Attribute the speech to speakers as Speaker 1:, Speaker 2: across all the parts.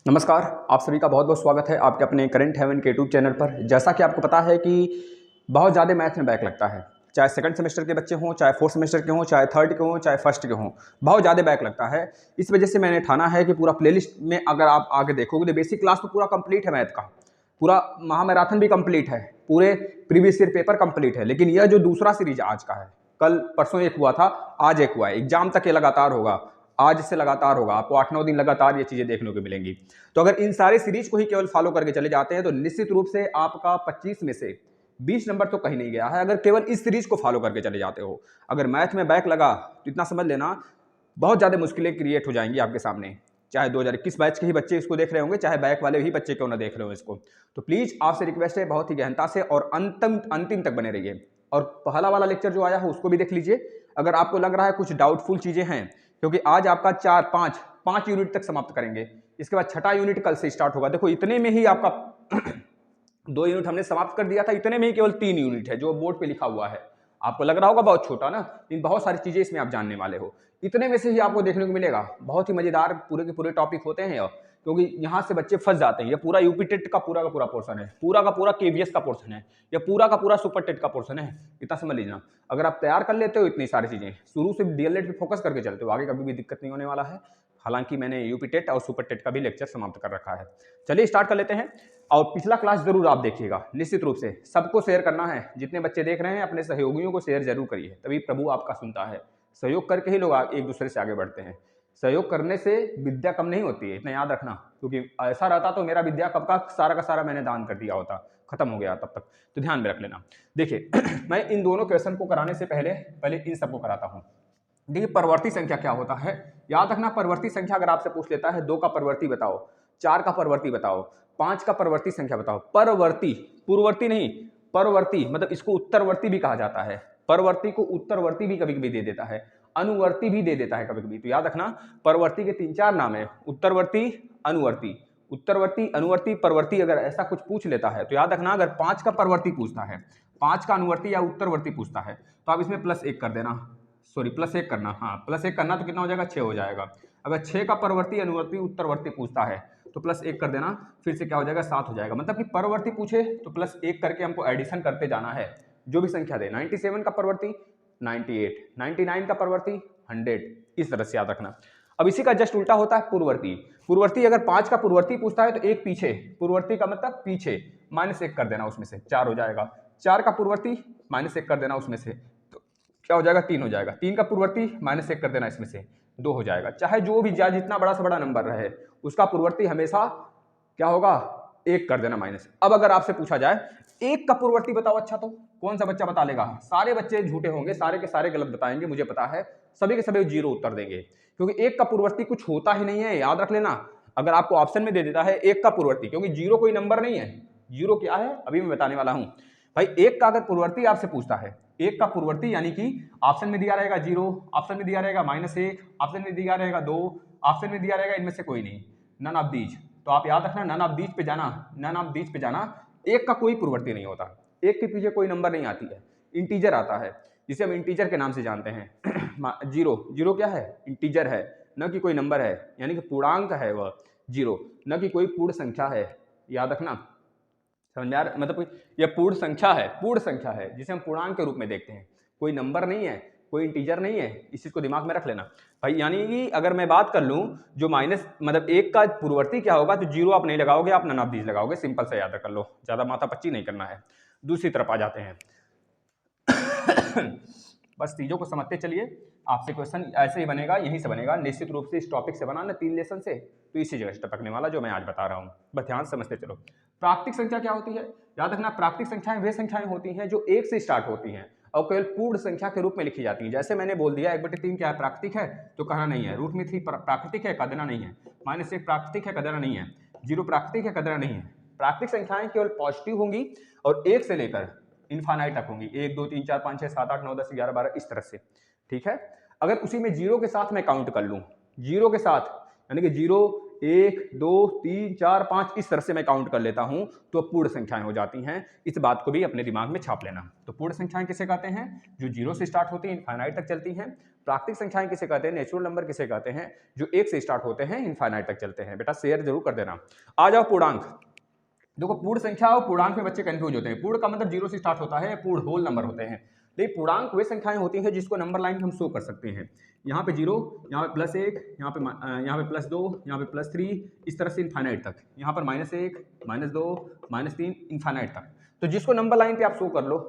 Speaker 1: नमस्कार, आप सभी का बहुत बहुत स्वागत है आपके अपने करंट हेवन के यूट्यूब चैनल पर। जैसा कि आपको पता है कि बहुत ज़्यादा मैथ में बैक लगता है, चाहे सेकंड सेमेस्टर के बच्चे हों, चाहे फोर्थ सेमेस्टर के हों, चाहे थर्ड के हों, चाहे फर्स्ट के हों, बहुत ज़्यादा बैक लगता है। इस वजह से मैंने ठाना है कि पूरा प्लेलिस्ट में अगर आप आगे देखोगे तो बेसिक क्लास तो पूरा कंप्लीट है, मैथ का पूरा महामैराथन भी कंप्लीट है, पूरे प्रीवियस ईयर पेपर कंप्लीट है। लेकिन यह जो दूसरा सीरीज आज का है, कल परसों एक हुआ था, आज एक हुआ है, एग्जाम तक ये लगातार होगा, आज से लगातार होगा, आपको 8-9 दिन लगातार ये चीजें देखने को मिलेंगी। तो अगर इन सारे सीरीज को ही केवल फॉलो करके चले जाते हैं तो निश्चित रूप से आपका 25 में से 20 नंबर तो कहीं नहीं गया है, अगर केवल इस सीरीज को फॉलो करके चले जाते हो। अगर मैथ में बैक लगा तो इतना समझ लेना बहुत ज़्यादा मुश्किलें क्रिएट हो जाएंगी आपके सामने, चाहे 2021 बैच के ही बच्चे इसको देख रहे होंगे, चाहे बैक वाले ही बच्चे क्यों ना देख रहे हो इसको। तो प्लीज़ आपसे रिक्वेस्ट है, बहुत ही गहनता से और अंतिम तक बने रहिए। और पहला वाला लेक्चर जो आया है उसको भी देख लीजिए, अगर आपको लग रहा है कुछ डाउटफुल चीज़ें हैं, क्योंकि आज आपका 4-5 यूनिट तक समाप्त करेंगे। इसके बाद छठा यूनिट कल से स्टार्ट होगा। देखो इतने में ही आपका 2 यूनिट हमने समाप्त कर दिया था, इतने में ही केवल 3 यूनिट है जो बोर्ड पे लिखा हुआ है। आपको लग रहा होगा बहुत छोटा ना, लेकिन बहुत सारी चीजें इसमें आप जानने वाले हो। इतने में से ही आपको देखने को मिलेगा, बहुत ही मजेदार पूरे के पूरे टॉपिक होते हैं, क्योंकि यहाँ से बच्चे फंस जाते हैं। ये पूरा यूपी टेट का पूरा पोर्शन है, पूरा का पूरा केवीएस का पोर्शन है, ये पूरा का पूरा सुपर टेट का पोर्शन है। इतना समझ लीजिए, अगर आप तैयार कर लेते हो इतनी सारी चीजें, शुरू से डीएलएड पे फोकस करके चलते हो, आगे कभी भी दिक्कत नहीं होने वाला है। हालांकि मैंने यूपी टेट और सुपर टेट का भी लेक्चर समाप्त कर रखा है। चलिए स्टार्ट कर लेते हैं, और पिछला क्लास जरूर आप देखिएगा, निश्चित रूप से सबको शेयर करना है। जितने बच्चे देख रहे हैं अपने सहयोगियों को शेयर जरूर करिए, तभी प्रभु आपका सुनता है। सहयोग करके ही लोग एक दूसरे से आगे बढ़ते हैं। सहयोग करने से विद्या कम नहीं होती है, इतना याद रखना, क्योंकि ऐसा रहता तो मेरा विद्या कब का सारा मैंने दान कर दिया होता, खत्म हो गया तब तक। तो ध्यान में रख लेना। देखिए मैं इन दोनों क्वेश्चन को कराने से पहले इन सबको कराता हूँ। देखिए परवर्ती संख्या क्या होता है, याद रखना। परवर्ती संख्या अगर आपसे पूछ लेता है 2 का परवर्ती बताओ, 4 का परवर्ती बताओ, 5 का परवर्ती संख्या बताओ। परवर्ती, पूर्ववर्ती नहीं, परवर्ती मतलब इसको उत्तरवर्ती भी कहा जाता है। परवर्ती को उत्तरवर्ती भी कभी कभी दे देता है, अनुवर्ती भी दे देता है कभी कभी। तो याद रखना परवर्ती के 3-4 नाम है, उत्तरवर्ती, अनुवर्ती, उत्तरवर्ती, अनुवर्ती, परवर्ती। अगर ऐसा कुछ पूछ लेता है तो याद रखना, अगर 5 का परवर्ती पूछता है, 5 का अनुवर्ती या उत्तरवर्ती पूछता है, तो आप इसमें +1 कर देना, सॉरी +1 करना, हाँ +1 करना, तो कितना हो जाएगा, 6 हो जाएगा। अगर 6 का परवर्ती, अनुवर्ती, उत्तरवर्ती पूछता है तो +1 कर देना, फिर से क्या हो जाएगा, 7 हो जाएगा। मतलब कि परवर्ती पूछे तो +1 करके हमको एडिशन करते जाना है, जो भी संख्या दे। 97 का परवर्ती 98, 99 का परवर्ती 100, इस तरह से याद रखना। अब इसी का जस्ट उल्टा होता है पूर्ववर्ती। पूर्ववर्ती अगर 5 का पूर्ववर्ती पूछता है तो एक पीछे, पूर्ववर्ती का मतलब पीछे, -1 कर देना, उसमें से 4 हो जाएगा। 4 का पूर्ववर्ती -1 कर देना, उसमें से तो क्या हो जाएगा, 3 हो जाएगा। 3 का पूर्ववर्ती -1 कर देना, इसमें से 2 हो जाएगा। चाहे जो भी जाए, जितना बड़ा से बड़ा नंबर रहे, उसका पूर्ववर्ती हमेशा क्या होगा, 1 कर देना माइनस। अब अगर आपसे पूछा जाए 1 का पूर्ववर्ती बताओ, अच्छा तो कौन सा बच्चा बता लेगा? सारे बच्चे झूठे होंगे, सारे के सारे गलत बताएंगे, मुझे पता है, सभी के सभी 0 उत्तर देंगे, क्योंकि 1 का पूर्ववर्ती कुछ होता ही नहीं है, याद रख लेना। अगर आपको ऑप्शन में दे देता है 1 का पूर्ववर्ती, क्योंकि 0 कोई नंबर नहीं है, 0 क्या है अभी मैं बताने वाला हूं भाई। 1 का अगर पूर्ववर्ती आपसे पूछता है, 1 का पूर्ववर्ती यानी कि ऑप्शन में दिया रहेगा 0, ऑप्शन में दिया रहेगा -1, ऑप्शन में दिया रहेगा 2, ऑप्शन में दिया रहेगा इनमें से कोई नहीं, नन ऑफ दीज। तो आप याद रखना, नन ऑफ दीज पे जाना, नन ऑफ दीज पे जाना। 1 का कोई पूर्ववर्ती नहीं होता, 1 के पीछे कोई नंबर नहीं आती है, इंटीजर आता है, जिसे हम इंटीजर के नाम से जानते हैं। 0 क्या है, इंटीजर है, न कि कोई नंबर है, यानी कि पूर्णांक है वह 0, न कि कोई पूर्ण संख्या है। याद रखना, समझ में आ रहा, मतलब यह पूर्ण संख्या है जिसे हम पूर्णांक के रूप में देखते हैं, कोई नंबर नहीं है, कोई इंटीजर नहीं है। इस चीज को दिमाग में रख लेना भाई। यानी कि अगर मैं बात कर लूं, जो माइनस मतलब 1 का पूर्ववर्ती क्या होगा, तो 0 आप नहीं लगाओगे, आप नन ऑफ दीज लगाओगे, सिंपल से याद कर लो, ज्यादा माथा पच्ची नहीं करना है। दूसरी तरफ आ जाते हैं। बस चीजों को समझते चलिए, आपसे क्वेश्चन ऐसे ही बनेगा, यहीं से बनेगा, निश्चित रूप से इस टॉपिक से बना ना 3 लेसन से, तो इसी जगह से टपकने वाला जो मैं आज बता रहा हूं, बस ध्यान समझते चलो। प्राकृतिक संख्या क्या होती है, याद रखना, प्राकृतिक संख्याएं वे संख्याएं होती हैं जो 1 से स्टार्ट होती हैं और केवल पूर्ण संख्या के रूप में लिखी जाती है। जैसे मैंने बोल दिया 1/3 क्या है, प्राकृतिक है, तो कहना नहीं है। √3 प्राकृतिक है, कह देना नहीं है। -1 प्राकृतिक है, कह देना नहीं है। 0 प्राकृतिक है, कह देना नहीं है। प्राकृतिक संख्याएं केवल पॉजिटिव होंगी और 1 से लेकर इनफाइनाइट तक होंगी, 1 2 3 4 5 6 7 8 9 10 11 12, इस तरह से, ठीक है। अगर उसी में 0 के साथ मैं काउंट कर लूं, 0 के साथ यानी कि 0 1 2 3 4 5 इस तरह से मैं काउंट कर लेता हूं तो पूर्ण संख्याएं हो जाती हैं। इस बात को भी अपने दिमाग में छाप लेना। तो पूर्ण संख्याएं किसे कहते हैं? जो 0 से स्टार्ट होती हैं, इनफाइनाइट तक चलती हैं। प्राकृतिक संख्याएं किसे कहते हैं? नेचुरल नंबर किसे कहते हैं? जो 1 से स्टार्ट होते हैं, इनफाइनाइट तक चलते हैं। बेटा शेयर जरूर कर देना। आ जाओ पूर्णांक। देखो पूर्ण संख्या और पूर्णांक में बच्चे कंफ्यूज होते हैं। पूर्ण का मतलब 0 से स्टार्ट होता है, पूर्ण होल नंबर होते हैं। लेकिन पूर्णांक वे संख्याएं होती हैं जिसको नंबर लाइन हम शो कर सकते हैं। यहाँ पे 0, यहाँ पे +1, यहाँ पे +2, यहाँ पे +3, इस तरह से इनफाइनाइट तक। यहाँ पर -1, -2, -3, इनफाइनाइट तक। तो जिसको नंबर लाइन पे आप शो कर लो,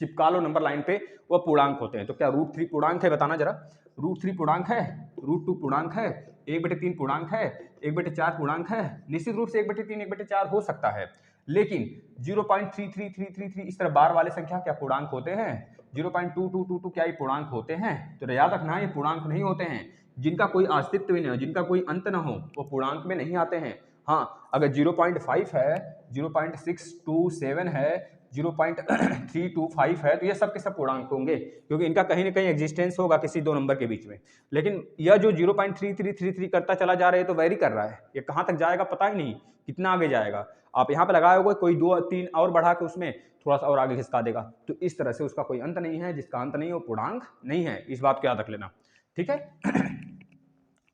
Speaker 1: चिपका लो नंबर लाइन पे, वह पूर्णांक होते हैं। तो क्या √3 पूर्णांक है? बताना जरा। √3 पूर्णांक है, √2 पूर्णांक है, 1/3 पूर्णांक है, 1/4 पूर्णांक है। निश्चित रूप से 1/3, 1/4 हो सकता है, लेकिन 0.33333 इस तरह बार वाले संख्या क्या पूर्णांक होते हैं? 0.2222 क्या ये पूर्णांक होते हैं? तो याद रखना ये पूर्णांक नहीं होते हैं। जिनका कोई अस्तित्व नहीं हो, जिनका कोई अंत ना हो, वो पूर्णांक में नहीं आते हैं। हाँ, अगर 0.5 है, 0.627 है, 0.325 है, तो ये सब के सब पूर्णांक होंगे, क्योंकि इनका कहीं ना कहीं एग्जिस्टेंस होगा किसी दो नंबर के बीच में। लेकिन यह जो 0.3333 करता चला जा रहा है, तो वेरी कर रहा है। ये कहाँ तक जाएगा पता ही नहीं, कितना आगे जाएगा। आप यहाँ पे लगाए होगे, कोई 2-3 और बढ़ा के उसमें थोड़ा सा और आगे खिसका देगा। तो इस तरह से उसका कोई अंत नहीं है। जिसका अंत नहीं है वो पूर्णांक नहीं है। इस बात को याद रख लेना, ठीक है।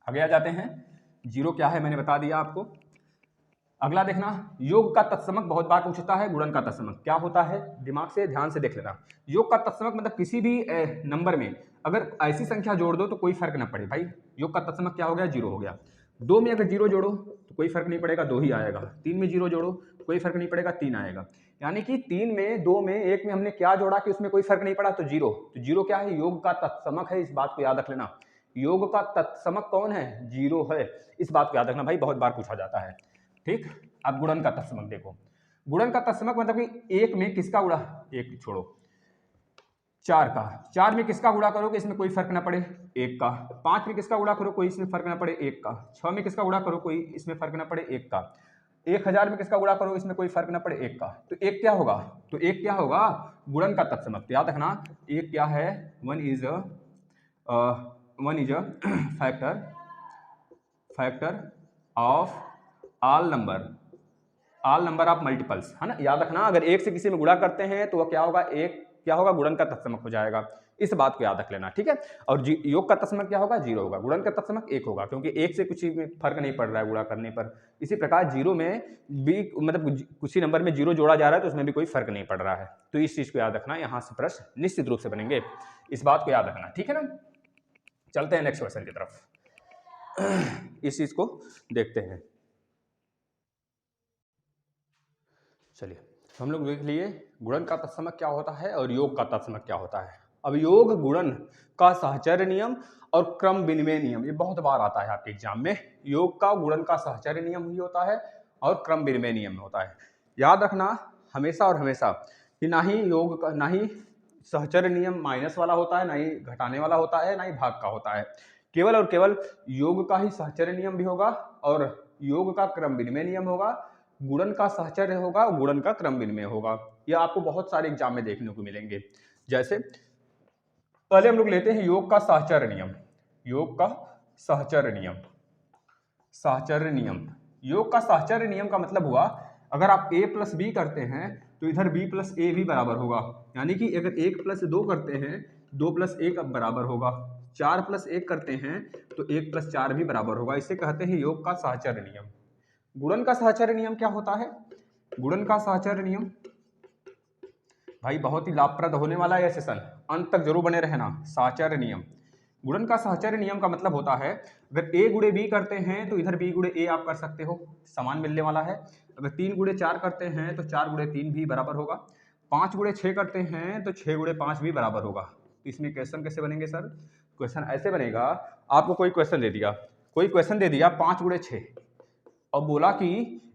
Speaker 1: आगे आ जाते हैं। 0 क्या है मैंने बता दिया आपको। अगला देखना, योग का तत्समक बहुत बार पूछता है। गुणन का तत्समक क्या होता है? दिमाग से ध्यान से देख लेना। योग का तत्समक मतलब किसी भी नंबर में अगर ऐसी संख्या जोड़ दो तो कोई फर्क ना पड़े। भाई योग का तत्समक क्या हो गया? 0 हो गया। 2 में अगर 0 जोड़ो तो कोई फर्क नहीं पड़ेगा, 2 ही आएगा। 3 में 0 जोड़ो कोई फर्क नहीं पड़ेगा, 3 आएगा। यानी कि 3 में, 2 में, 1 में हमने क्या जोड़ा कि उसमें कोई फर्क नहीं पड़ा, तो 0। तो 0 क्या है? योग का तत्समक है। इस बात को याद रख लेना। योग का तत्समक कौन है? 0 है। इस बात को याद रखना भाई, बहुत बार पूछा जाता है, ठीक। अब गुणन का तत्समक देखो। गुणन का तत्समक मतलब कि 1 में किसका गुणा, 1 छोड़ो, 4 का, 4 में किसका गुणा करो कि इसमें कोई फर्क ना पड़े, 1 का। 5 में किसका गुणा करो कोई इसमें फर्क ना पड़े, 1 का। 6 में किसका गुणा करो कोई इसमें फर्क ना पड़े, 1 का। 1000 में किसका गुणा करो इसमें कोई फर्क ना पड़े, 1 का। तो 1 क्या होगा? तो 1 क्या होगा? गुणन का तत्समक। तो याद रखना 1 क्या है? 1 is a factor of all number of multiples, है ना। याद रखना अगर 1 से किसी में गुणा करते हैं तो वह क्या होगा? 1 क्या होगा? गुणन का तत्समक हो जाएगा। इस बात को याद रख लेना, ठीक है। और योग का तत्समक क्या होगा? 0 होगा। गुणन का तत्समक 1 होगा, क्योंकि 1 से कुछ में फर्क नहीं पड़ रहा है गुणा करने पर। इसी प्रकार 0 में भी मतलब कुछ ही नंबर में 0 जोड़ा जा रहा है तो उसमें भी कोई फर्क नहीं पड़ रहा है। तो इस चीज को याद रखना, यहाँ से प्रश्न निश्चित रूप से बनेंगे। इस बात को याद रखना, ठीक है ना। चलते हैं नेक्स्ट क्वेश्चन की तरफ। इस चीज को देखते हैं। चलिए, तो हम लोग देख लिए गुणन का तत्समक क्या होता है और योग का तत्समक क्या होता है। अब योग गुणन का सहचर्य नियम और क्रम विनिमय नियम, ये बहुत बार आता है आपके एग्जाम में। योग का गुणन का सहचर्य नियम ही होता है और क्रम विनिमय नियम होता है। याद रखना हमेशा और हमेशा कि ना ही योग का, ना ही सहचर्य नियम माइनस वाला होता है, ना ही घटाने वाला होता है, ना ही भाग का होता है। केवल और केवल योग का ही सहचर्य नियम भी होगा और योग का क्रम विनिमय नियम होगा। गुणन का सहचर्य होगा, गुणन का क्रम विनिमय होगा। ये आपको बहुत सारे एग्जाम में देखने को मिलेंगे। जैसे पहले हम लोग लेते हैं योग का सहचर्य नियम। योग का सहचर्य नियम, सहचर्य नियम। योग का सहचर्य नियम का मतलब हुआ अगर आप a + b करते हैं तो इधर b + a भी बराबर होगा। यानी कि अगर 1 + 2 करते हैं 2 + 1 बराबर होगा। 4 + 1 करते हैं तो 1 + 4 भी बराबर होगा। इसे कहते हैं योग का सहचर्य नियम। गुणन का सहचर्य नियम क्या होता है? गुणन का सहचर्य नियम भाई बहुत ही लाभप्रद होने वाला है। सेशन अंत तक जरूर बने रहना। सहचर्य नियम, गुणन का सहचर्य नियम का मतलब होता है अगर a × b करते हैं तो इधर b × a आप कर सकते हो, समान मिलने वाला है। अगर 3 × 4 करते हैं तो 4 × 3 भी बराबर होगा। 5 × 6 करते हैं तो 6 × 5 भी बराबर होगा। तो इसमें क्वेश्चन कैसे बनेंगे सर? क्वेश्चन ऐसे बनेगा, आपको कोई क्वेश्चन दे दिया, 5 × 6 और बोला कि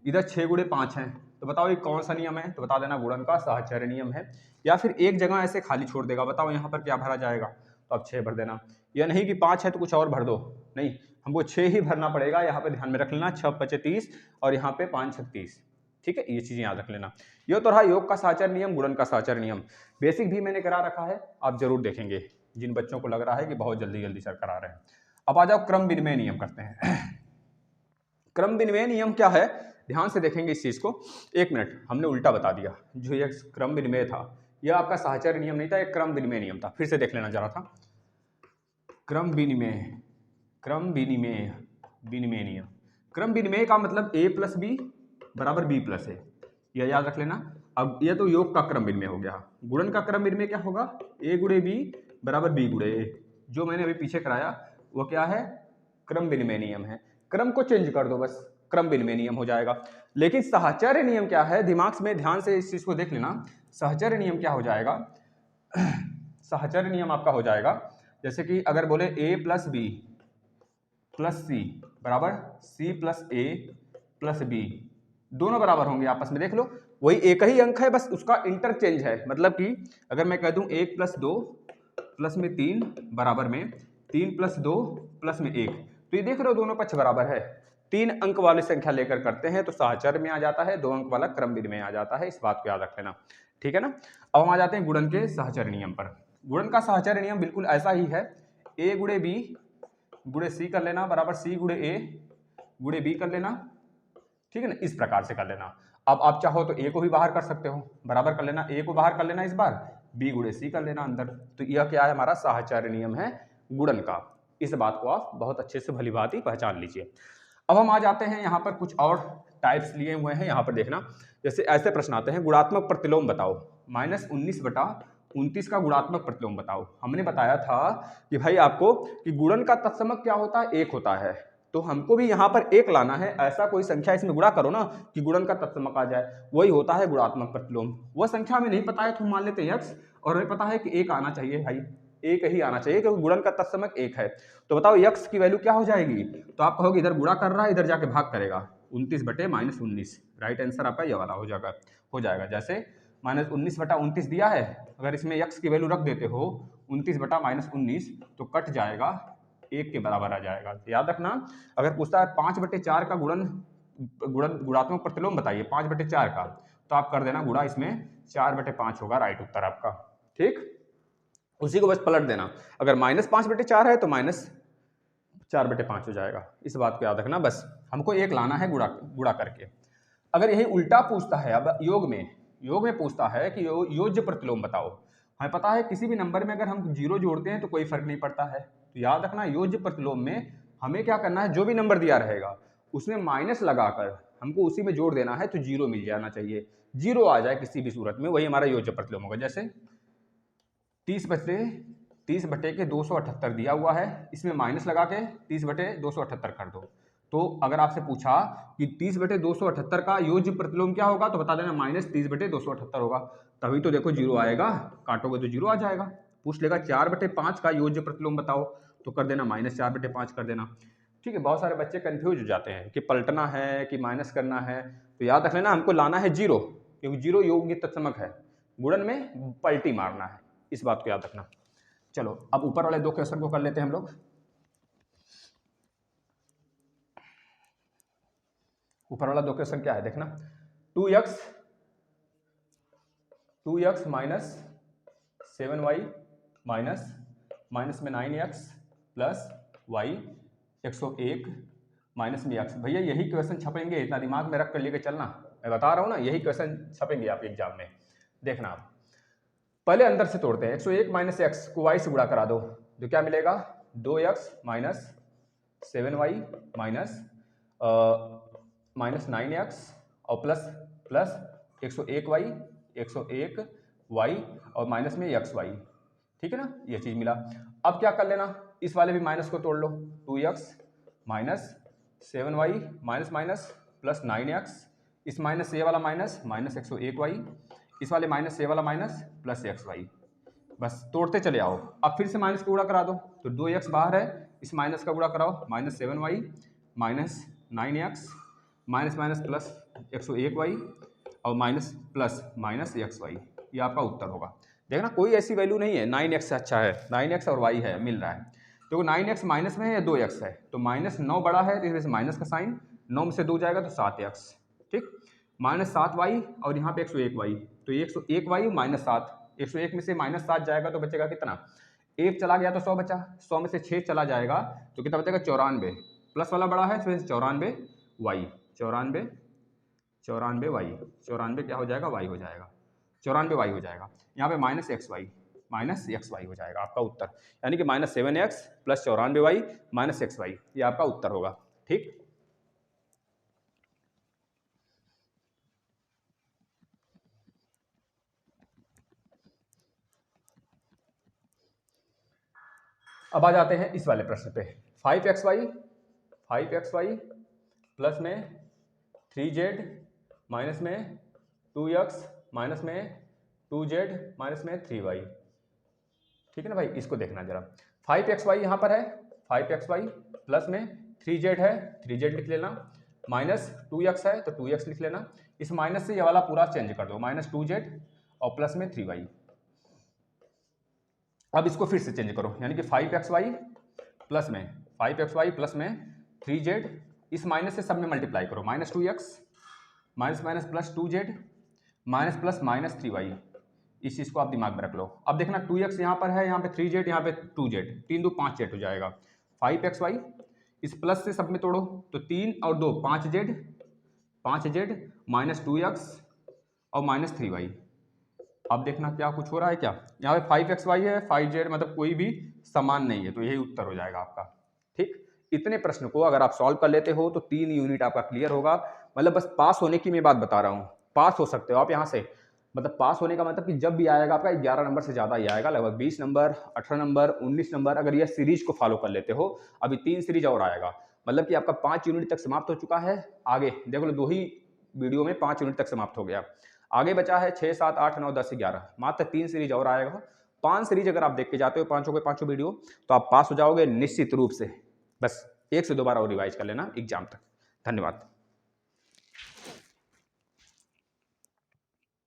Speaker 1: इधर 6 × 5 है, तो बताओ ये कौन सा नियम है? तो बता देना गुणन का सहचर्य नियम है। या फिर एक जगह ऐसे खाली छोड़ देगा, बताओ यहाँ पर क्या भरा जाएगा? तो अब 6 भर देना। या नहीं कि 5 है तो कुछ और भर दो, नहीं, हमको 6 ही भरना पड़ेगा। यहाँ पे ध्यान में रख लेना 6 × 5 = 30 और यहाँ पे 5 × 6 = 30, ठीक है। ये चीजें याद रख लेना। ये तो रहा योग का सहचर्य नियम, गुणन का सहचर्य नियम। बेसिक भी मैंने करा रखा है, आप जरूर देखेंगे जिन बच्चों को लग रहा है कि बहुत जल्दी जल्दी सर करा रहे हैं। अब आ जाओ क्रम विनिमय नियम करते हैं। क्रम विनिमय नियम क्या है, ध्यान से देखेंगे इस चीज़ को। एक मिनट, हमने उल्टा बता दिया। जो ये क्रम विनिमय था यह आपका साहचर्य नियम नहीं था, एक क्रम विनिमय नियम था। फिर से देख लेना जरा था। क्रम विनिमय नियम। क्रम विनिमय का मतलब a प्लस बी बराबर b प्लस ए, यह याद रख लेना। अब यह तो योग का क्रम विनिमय हो गया। गुणन का क्रम विनिमय क्या होगा, a गुणे b बराबर b गुणे a। जो मैंने अभी पीछे कराया वो क्या है, क्रम विनिमय नियम है। क्रम को चेंज कर दो बस, क्रम विनिमय नियम हो जाएगा। लेकिन साहचर्य नियम क्या है, दिमाग में ध्यान से इस चीज को देख लेना। साहचर्य नियम क्या हो जाएगा, साहचर्य नियम आपका हो जाएगा जैसे कि अगर बोले a प्लस बी प्लस सी बराबर c प्लस ए प्लस बी, दोनों बराबर होंगे आपस में। देख लो वही एक ही अंक है, बस उसका इंटरचेंज है। मतलब कि अगर मैं कह दूं 1 प्लस 2 प्लस में 3 बराबर में 3 प्लस 2 प्लस में 1, तो ये देख रहे हो दोनों पक्ष बराबर है। 3 अंक वाली संख्या लेकर करते हैं तो साहचर्य में आ जाता है, 2 अंक वाला क्रम विनिमय में आ जाता है। इस बात को याद रख लेना, ठीक है ना। अब हम आ जाते हैं गुणन के साहचर्य नियम पर। गुणन का साहचर्य नियम बिल्कुल ऐसा ही है, a गुणे बी गुणे सी कर लेना बराबर c गुणे ए गुणे बी कर लेना, ठीक है ना। इस प्रकार से कर लेना। अब आप चाहो तो a को भी बाहर कर सकते हो, बराबर कर लेना, a को बाहर कर लेना इस बार, b गुणे c कर लेना अंदर। तो यह क्या है, हमारा साहचर्य नियम है गुणन का। इस बात को आप बहुत अच्छे से भली भांति पहचान लीजिए। अब हम आ जाते हैं यहाँ पर कुछ और टाइप्स लिए हुए हैं, यहाँ पर देखना। जैसे ऐसे प्रश्न आते हैं, गुणात्मक प्रतिलोम बताओ, -19/29 का गुणात्मक प्रतिलोम बताओ। हमने बताया था कि भाई आपको कि गुणन का तत्समक क्या होता है, 1 होता है। तो हमको भी यहाँ पर 1 लाना है, ऐसा कोई संख्या इसमें गुणा करो ना कि गुणन का तत्समक आ जाए, वही होता है गुणात्मक प्रतिलोम। वह संख्या हमें नहीं पता है तो मान लेते हैं x, और हमें पता है कि 1 आना चाहिए भाई, 1 ही आना चाहिए क्योंकि गुणन का तत्समक 1 है। तो बताओ x की वैल्यू क्या हो जाएगी, तो आप कहोगे इधर गुणा कर रहा है इधर जाके भाग करेगा, 29/-19। राइट आंसर आपका ये वाला हो जाएगा। जैसे -19/29 दिया है, अगर इसमें x की वैल्यू रख देते हो 29/-19 तो कट जाएगा, 1 के बराबर आ जाएगा। तो याद रखना, अगर पूछता है 5/4 का गुणात्मक प्रतिलोम बताइए 5/4 का, तो आप कर देना गुणा, इसमें 4/5 होगा राइट उत्तर आपका, ठीक। उसी को बस पलट देना, अगर -5/4 है तो -4/5 हो जाएगा। इस बात को याद रखना, बस हमको 1 लाना है गुणा करके। अगर यही उल्टा पूछता है, अब योग में पूछता है कि योज्य प्रतिलोम बताओ। हमें पता है किसी भी नंबर में अगर हम 0 जोड़ते हैं तो कोई फर्क नहीं पड़ता है। तो याद रखना, योज्य प्रतिलोम में हमें क्या करना है, जो भी नंबर दिया रहेगा उसमें माइनस लगाकर हमको उसी में जोड़ देना है, तो 0 मिल जाना चाहिए, 0 आ जाए किसी भी सूरत में, वही हमारा योज्य प्रतिलोम होगा। जैसे 30/278 दिया हुआ है, इसमें माइनस लगा के 30/278 कर दो। तो अगर आपसे पूछा कि 30/278 का योज्य प्रतिलोम क्या होगा, तो बता देना -30/278 होगा। तभी तो देखो 0 आएगा, काटोगे तो 0 आ जाएगा। पूछ लेगा 4/5 का योज्य प्रतिलोम बताओ, तो कर देना -4/5 कर देना, ठीक है। बहुत सारे बच्चे कंफ्यूज हो जाते हैं कि पलटना है कि माइनस करना है। तो याद रख लेना, हमको लाना है 0, क्योंकि 0 योग्य तत्समक है, गुणन में पलटी मारना है, इस बात को याद रखना। चलो अब ऊपर वाले 2 क्वेश्चन को कर लेते हैं हम लोग। ऊपर वाला 2 क्वेश्चन क्या है देखना, 2x माइनस 7y माइनस में 9x प्लस y 101 माइनस में x। भैया यही क्वेश्चन छपेंगे, इतना दिमाग में रख कर लेके चलना, मैं बता रहा हूँ ना, यही क्वेश्चन छपेंगे आपके एग्जाम में। देखना आप पहले अंदर से तोड़ते हैं, 101 माइनस एक्स को y से गुणा करा दो, तो क्या मिलेगा, 2x minus 7y minus 9x और प्लस 101y और माइनस में xy, ठीक है ना, ये चीज मिला। अब क्या कर लेना, इस वाले भी माइनस को तोड़ लो, 2x minus 7y minus plus 9x, इस माइनस से ये वाला माइनस 101y, इस वाले माइनस से ये वाला माइनस प्लस xy, बस तोड़ते चले आओ। अब फिर से माइनस का गुणा करा दो, तो 2x बाहर है, इस माइनस का गुणा कराओ, -7y minus 9x minus plus 101y और माइनस xy, ये आपका उत्तर होगा। देखना कोई ऐसी वैल्यू नहीं है 9x से अच्छा है, 9x और y है मिल रहा है, तो 9x माइनस में है या 2x है, तो -9 बड़ा है तो इसमें माइनस का साइन, 9 में से 2 जाएगा तो 7x, ठीक, -7y और यहाँ पे 101y, तो 101y -7, 101 में से -7 जाएगा तो बचेगा कितना, 1 चला गया तो 100 बचा, 100 में से 6 चला जाएगा तो कितना बचेगा, 94, प्लस वाला बड़ा है तो 94 वाई, 94 वाई, 94 क्या हो जाएगा, वाई हो जाएगा, 94 वाई हो जाएगा। यहाँ पे माइनस एक्स वाई हो जाएगा आपका उत्तर, यानी कि -7x plus 94 Y minus X Y, ये आपका उत्तर होगा। ठीक, अब आ जाते हैं इस वाले प्रश्न पे। 5xy प्लस में 3z माइनस में 2x माइनस में 2z माइनस में 3y। ठीक है ना भाई, इसको देखना जरा। 5xy यहाँ पर है, 5xy प्लस में 3z है, 3z लिख लेना, माइनस 2x है तो 2x लिख लेना। इस माइनस से ये वाला पूरा चेंज कर दो, -2z और प्लस में 3y। अब इसको फिर से चेंज करो, यानी कि 5xy प्लस में 3z, इस माइनस से सब में मल्टीप्लाई करो, -2x minus minus plus 2z minus plus minus 3y। इस चीज़ को आप दिमाग में रख लो। अब देखना 2x यहाँ पर है, यहाँ पे 3z, यहाँ पे 2z, 3 2 5z हो जाएगा। 5xy इस प्लस से सब में तोड़ो तो 3 और 2 5z माइनस 2x और माइनस 3y। अब देखना क्या कुछ हो रहा है क्या, यहाँ पे 5xy है, 5z मतलब कोई भी समान नहीं है, तो यही उत्तर हो जाएगा आपका। ठीक, इतने प्रश्न को अगर आप सॉल्व कर लेते हो तो 3 यूनिट आपका क्लियर होगा। मतलब बस पास होने की मैं बात बता रहा हूँ, पास हो सकते हो आप यहाँ से। मतलब पास होने का मतलब कि जब भी आएगा आपका 11 नंबर से ज़्यादा ही आएगा, लगभग 20 नंबर, 18 नंबर, 19 नंबर, अगर यह सीरीज को फॉलो कर लेते हो। अभी 3 सीरीज और आएगा, मतलब कि आपका 5 यूनिट तक समाप्त हो चुका है। आगे देख लो, 2 ही वीडियो में 5 यूनिट तक समाप्त हो गया। आगे बचा है 6 7 8 9 10 11, मात्र 3 सीरीज और आएगा। 5 सीरीज अगर आप देख के जाते हो, पाँचों के पाँचों वीडियो, तो आप पास हो जाओगे निश्चित रूप से। बस 1 से 2 बार और रिवाइज कर लेना एग्जाम तक। धन्यवाद।